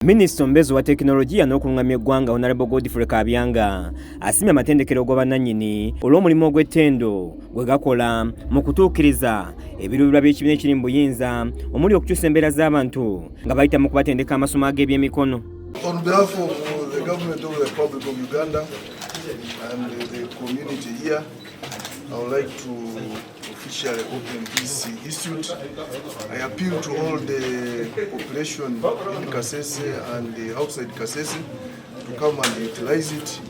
Minisita omubeezi wa tekinologiya n'okulungamya eggwanga Honorable Godfrey Kabyanga asimye amatendekero g'obwannannyini olw'omulimu ogw'ettendo gwe gakola mu kutuukiriza ebiruubirirwa by'ekibiina ekiri mu buyinza omuli okukyusa embeera z'abantu nga bayita mu kubatendeka amasomo ag'ebyemikono. On behalf of the government of the Republic of Uganda and the community here, I would like to officially open this institute. I appeal to all the population in Kasese and outside Kasese to come and utilize it.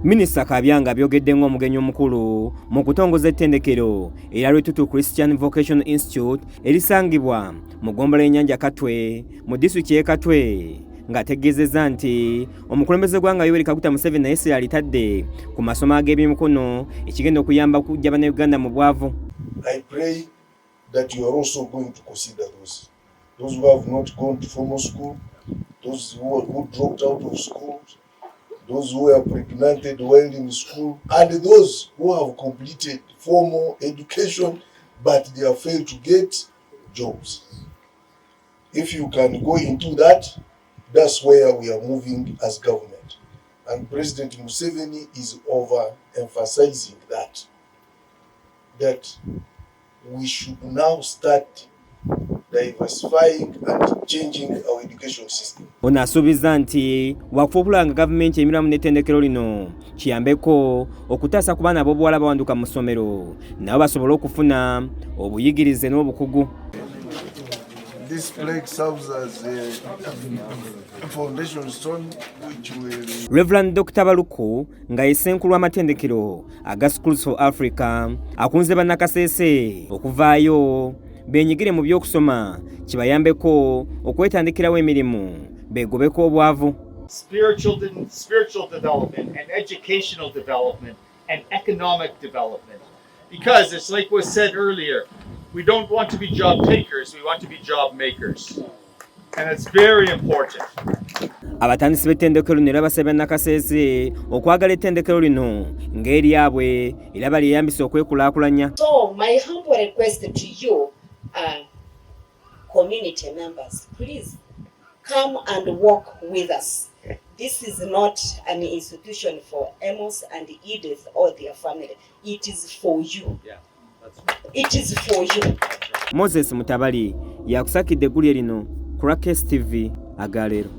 Minisita Kabyanga byogedde ng'omugenyi omukulu mu kutongoza ettendekero erya Lwetutu Christian Vocational Institute erisangibwa mu ggombolola y'ennyanja Katwe mu disitulikiti y'e Katwe ng'ategeezezza nti omukulembeze gwanga Yoweri Kaguta Museveni naye essira alitadde ku masomo ag'ebyemikono ekigenda okuyamba okujja bannayuganda mu bwavu. I pray that you are also going to consider those who have not gone to formal school, those who dropped out of school, those who are pregnant while in school, and those who have completed formal education but they have failed to get jobs. If you can go into that, that's where we are moving as government. And President Museveni is overemphasizing that we should now start diversifying and changing our education system. Ono asuubiza nti wakufuula nga gavumenti emiramu n'ettendekero lino kiyambeko okutaasa ku baana ab'obuwala bawanduka mu ssomero nabo basobole okufuna obuyigirize n'obukugu. This plague serves as a foundation stone which will... Reverend Dr. Baluku nga yesenkulu w'amatendekero aga Schools for Africa akunze bannakasese okuvaayo beenyigire mu by'okusoma kibayambeko okwetandikirawo emirimu beegobeko obwavu. Spiritual development and educational development and economic development, because it's like was said earlier, we don't want to be job takers, we want to be job makers. And it's very important. Abatandisi b'ettendekero lino era basabye bannakasese okwagala ettendekero lino ng'eryabwe era balyeyambisa okwekulaakulanya. So my humble request to you, community members, please come and walk with us. This is not an institution for Amos and Edith or their family. It is for you. Yeah, that's right. It is for you. Moses Mutabali yakusakidde eggulire lino ku Rakes TV Agalero.